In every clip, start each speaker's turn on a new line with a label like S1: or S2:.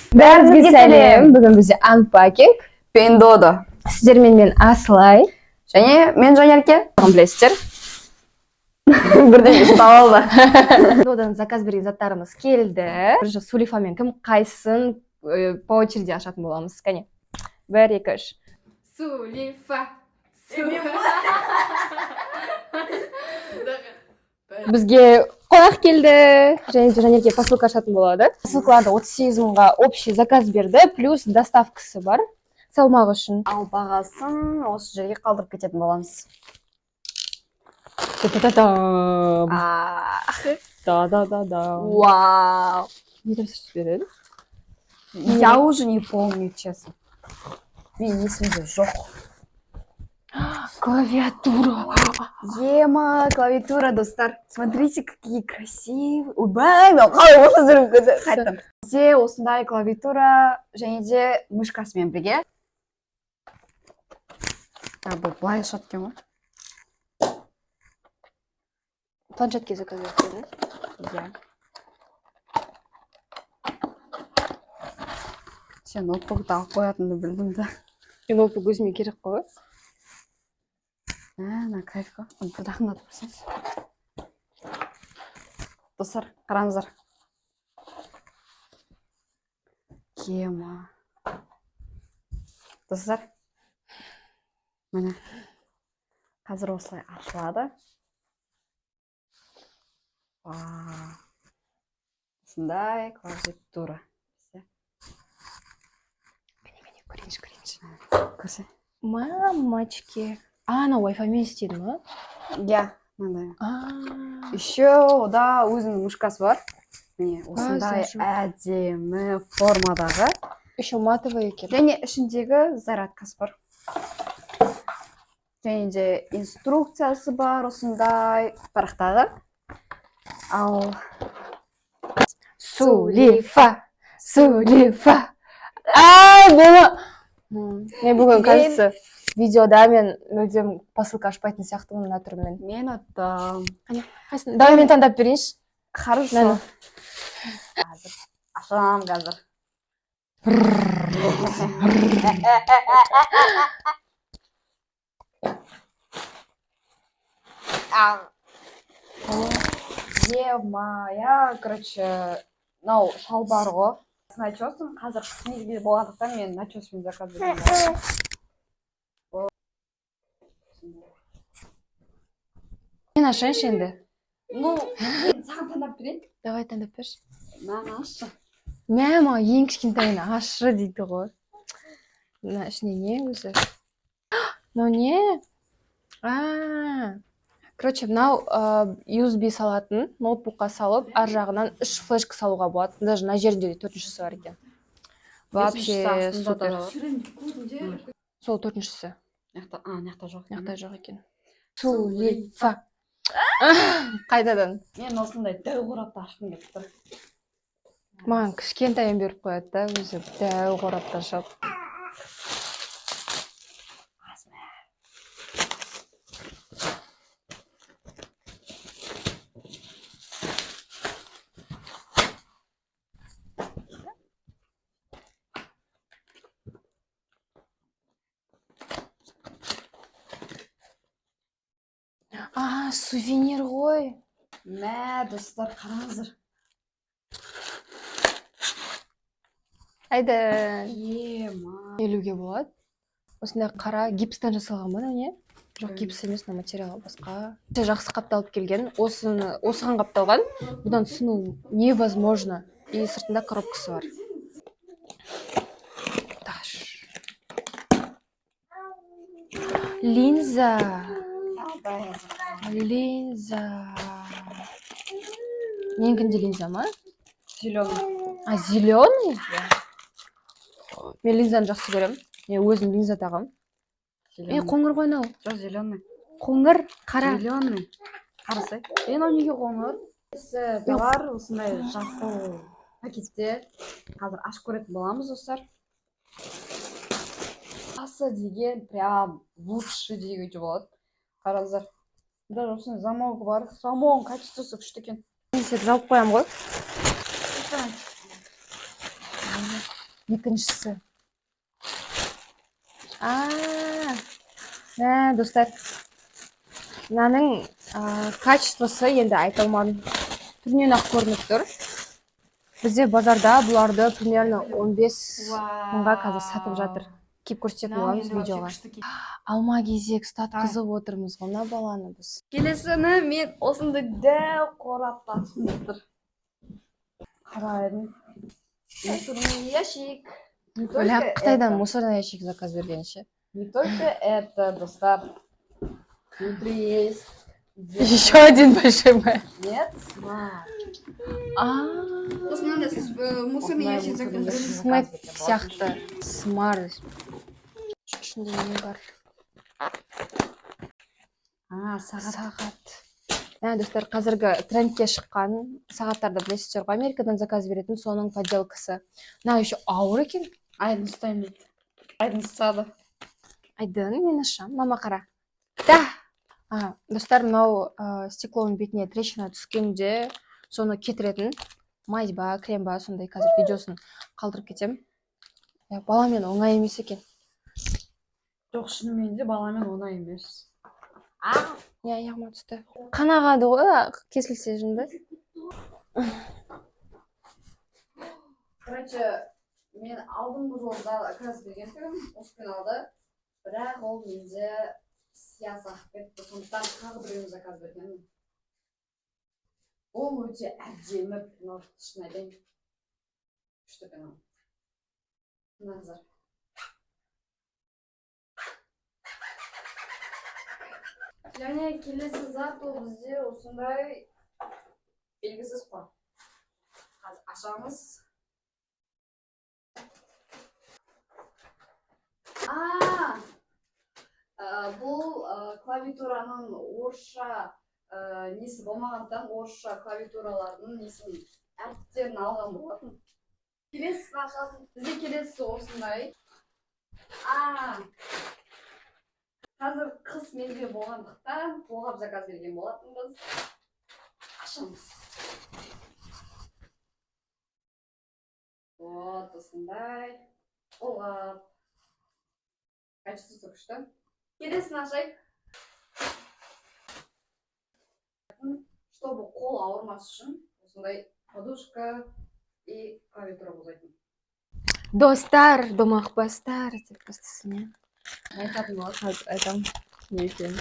S1: Бәріңізге сәлем. Бүгін бізде unpacking.
S2: Пендодо.
S1: Сіздермен мен Асылай.
S2: Және мен Жанерке. Білесіздер. Бірден ұстап алды.
S1: Пендодан заказ берген заттарымыз келді. Бірінші Сулифамен кім қайсын по очереди ашатын боламыз. Кәне. 1, 2, 3. Сулифа. Бізге қонақ келді. Және Жанерке посылка ашатын болады. Посылкаларды 38 мыңға общий заказ берді. Плюс доставкасы бар. Салмағы үшін.
S2: Ал бағасын осы жерге қалдырып кететін боламыз.
S1: Та-та-та-там.
S2: Вау.
S1: Не там сөз береді?
S2: Я уже не помню, честно. Мен есімде жоқ.
S1: Клавиатура.
S2: Ема, клавиатура, достар. Смотрите, какие красивые. Ойбай, мен қалай осы жүріп қайттым. Бізде осындай клавиатура және де мышкасымен бірге. Бұл былай шат екен ғой.
S1: Планшетке заказ берді.
S2: Иә. Сен ноутбукты алып қоятынды білдім да.
S1: Ноутбук өзіме керек қой.
S2: Мына кайфқа. Бір дақындатып көрсеңіз. Достар, қараңыздар. Кема. Достар. Міне. Қазір осылай ашылады. Осындай клавиатура.
S1: Көрейінші.
S2: Көрсе.
S1: Мамочки. Ана Wi-Fi-мен істеді ма?
S2: Иә, мынандай. Еще ода өзінің мышкасы бар. Міне, осындай әдемі формадағы.
S1: Еще матовый екен.
S2: Және ішіндегі зарядкасы бар. Және де инструкциясы бар, осындай парақтағы. Ал
S1: Сулифа. Мен бүгін, кажется, видеода мен өздем посылка ашпайтын сияқтымын мына түрімен.
S2: мен оттам.
S1: Давай мен таңдап берейінші.
S2: Хорошо. Қазір. Ашам қазір. Ема, короче, мынау шалбар ғой. Начосым қазір қыс мезгілі болғандықтан мен начоспен заказ бердім.
S1: Мен ашайыншы енді.
S2: Ну, мен саған таңдап берейін.
S1: Давай таңдап берші.
S2: Маған ашшы.
S1: Мама, ең кішкентайын ашы дейді ғой. Мына ішіне не өзі? Мынау не? Короче, мынау USB салатын, ноутбукқа салып, ар жағынан 3 флешка салуға болады. Даже на жерінде 4-шісі бар екен. Вообще супер. Сол 4-шісі.
S2: Неқта жоқ.
S1: Неқта жоқ екен. Сулифа. Қайтадан.
S2: Мен осындай дәу қорапты ашқым келіп тұр.
S1: Маған кішкентайын беріп қояды да, өзі дәу қорапты ашып. Сувенир ғой.
S2: Мә, достар, қараңыздар.
S1: Айда.
S2: Ема.
S1: Елуге болады. Осындай қара гипстан жасалған ба, не? Жоқ, гипс емес, материал басқа. Жақсы қапталып келген. Осыған қапталған. Бұдан сыну невозможно. И сыртында коробкасы бар. Таш. Линза. Менікінде линза ма?
S2: Зеленый.
S1: Зеленый? Мен линзаны жақсы көрем. Мен өзім линза тағам. Қоңыр ғой нау.
S2: Жоқ, зеленый.
S1: Қоңыр, қара.
S2: Зеленый. Қарасай. Мен ол неге қоңыр? Бар осындай жасыл пакетте. Қазір ашып көретін боламыз, достар. Асы деген прям лучше деген болады. Қараңыздар. Даже осындай замок бар. Замок качествосы күшті екен.
S1: Мен сетіп жауып қоям ғой. екіншісі. Мә, достар. Мынаның качествосы енді айта алмадым. Түрінен ақ көрініп тұр. Бізде базарда бұларды примерно 15 мыңға қазір сатып жатыр. Кеп көрсететін боламыз видеоға. Алма кезек статқызып отырмыз ғой мына баланы біз.
S2: Келесіні мен осындай дәу қорап тапсырып тұр. Қарайдым. Мусорный ящик.
S1: Бля, Қытайдан мусорный ящик заказ бергенше.
S2: Не только это, достар. Внутри есть.
S1: Еще один большой май.
S2: Нет? Мусорный ящик заказ.
S1: Снэк сияқты. Смар. Ішінде не бар? Сағат. Достар, қазіргі трендке шыққан сағаттарды білесіздер ғой, Америкадан заказ беретін соның подделкасы. Мына еще ауыр екен.
S2: Айдын ұстаймын дейді. Айдын ұстады.
S1: Айдын, мен ашам. Мама қара. Да! Достар, мынау стеклоның бетіне трещина түскенде соны кетіретін мазь ба, крем ба, сондай қазір видеосын қалдырып кетем. Баламен оңай емес екен.
S2: Жоқ, шынымен де баламен оңай емес.
S1: Аяғыма түсті. Қанағады ғой, кесілсе жынды.
S2: Короче, мен алдыңғы жолда заказ берген тұғым, Оспен алды. Бірақ ол менде сиясақ кетті, сондықтан тағы біреуін заказ бергенмін. Ол өте әдемі, шын айтайын. Күшті пенал. Назар. Және келесі зат ол бізде осындай белгісіз қой. Қазір ашамыз. Бұл клавиатураның орысша несі болмағандықтан орысша клавиатуралардың несін әріптерін алған болатын. Келесі ашамыз. Бізде келесі осындай. Қазір қыс мезгілі болғандықтан қолғап заказ берген болатынбыз. Ашамыз. Вот, осындай қолғап. Качествосы күшті. Келесін ашайық. Чтобы қол ауырмас үшін осындай подушка и клавиатура болатын.
S1: Достар, домақ бастар деп бастасың.
S2: Айтам. Не екен?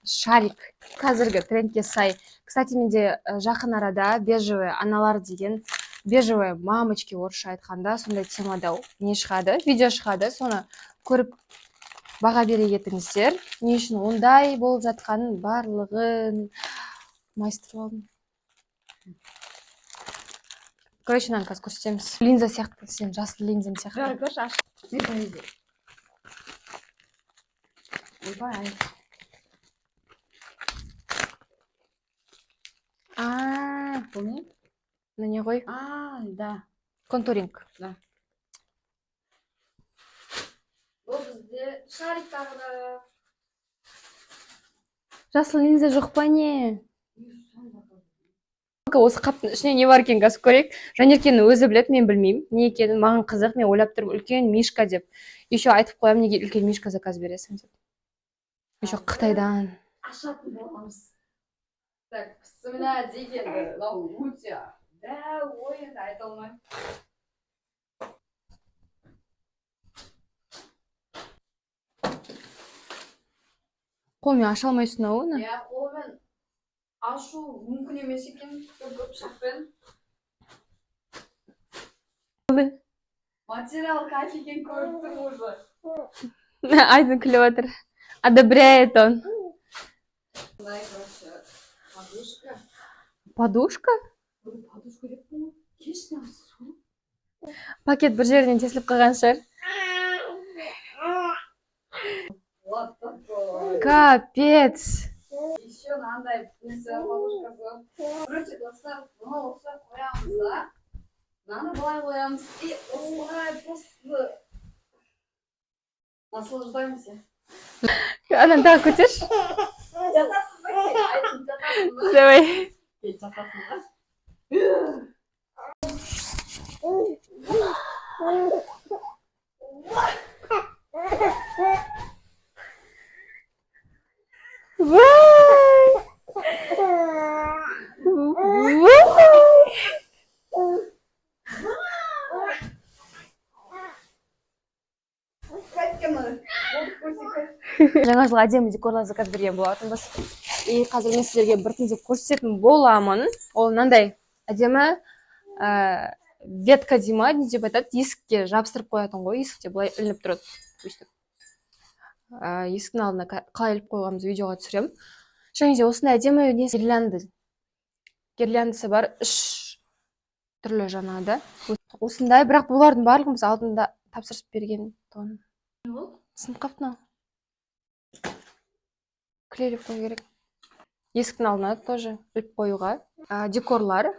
S1: Шарик. Қазіргі трендке сай. Кстати, менде жақын арада бежевый аналар деген, бежевый мамочки орысша айтқанда сондай темада не шығады, видео шығады. Соны көріп баға бере кетіңіздер. Не үшін ондай болып жатқанын барлығын майыстырып алдым. Короче, мынаны қазір көрсетеміз. Линза сияқты, сен жасыл линзаң сияқты.
S2: Көрші аш. Не поеде? Ойбай. Бұл не?
S1: Мына не ғой?
S2: Да.
S1: Контуринг.
S2: Да. Бұл бізде шарик тағыда.
S1: Жасыл линза жоқ па не? Осы қаптың ішіне не бар екен қазір көрейік. Жанеркенің өзі біледі, мен білмеймін. Не екенін маған қызық, мен ойлап тұрмын үлкен мишка деп. Еще айтып қоямын, неге үлкен мишка заказ бересің деп. Еще Қытайдан.
S2: Ашатын боламыз. Так, пісімля дегенді, өте дәу ойынды айта алмаймын.
S1: Қолмен аша алмайсың оны?
S2: Қолмен ашу мүмкін емес екен, көп шақпен. Материал кайф екен көріп тұр уже.
S1: Айдын күліп отыр. Одобряет он.
S2: Подушка.
S1: Подушка?
S2: Подушка деп бұл. Кешті асу.
S1: Пакет бір жерінен тесіліп қалған шығар.
S2: Вот такой.
S1: Капец.
S2: Еще мынандай подушкасы. Короче, достар, бұны осылай қоямыз да. Мынаны былай қоямыз и осылай просто наслаждаемся.
S1: Ананы тағы көтерші.
S2: Жатасың ба? Айтып жатасың ба?
S1: Давай.
S2: Жатасың ба?
S1: Жаңа жылға әдемі декорлар заказ берген болатынбыз. И қазір мен сіздерге біртіндеп көрсететін боламын. Ол мынандай әдемі ветка дей ма, не деп айтады, есікке жабыстырып қоятын ғой, есікте былай ілініп тұрады. Өйстіп. Есіктің алдына қалай іліп қойғанымызды видеоға түсіремін. Және де осындай әдемі гирляндысы бар, үш түрлі жаңағыда. Осындай, бірақ бұлардың барлығын біз алдында тапсырыс берген. Сынып қапты мынау. Клейлеп қою керек. Есіктің алдына тоже іліп қоюға. Декорлар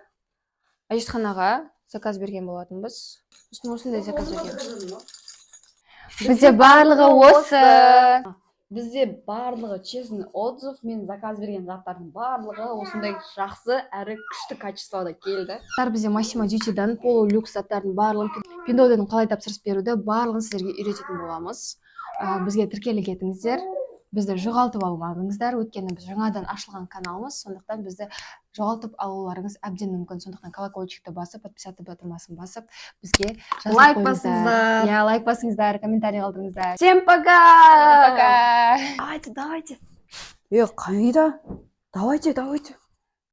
S1: әжетханаға заказ берген болатынбыз. Осындай заказ берген. Бізде барлығы осы.
S2: Бізде барлығы честный отзыв, мен заказ берген заттардың барлығы осындай жақсы әрі күшті качествода келді.
S1: Бізде Massimo Dutti'дан Polo Luxe заттардың барлығын, Pindo'дан қалай тапсырыс беруді барлығын сіздерге үйрететін боламыз. Бізге тіркеліп кетіңіздер. Бізді жоғалтып алмаңыздар, өйткені біз жаңадан ашылған каналымыз, сондықтан бізді жоғалтып алуларыңыз әбден мүмкін. Сондықтан колокольчикті басып, подписаться батырмасын басып, бізге жазып
S2: Лайк
S1: қойыңыздар.
S2: басыңыздар.
S1: Я лайк басыңыздар, комментарий қалдырыңыздар.
S2: Всем пока!
S1: Пока!
S2: Давайте. Қайда? Давайте.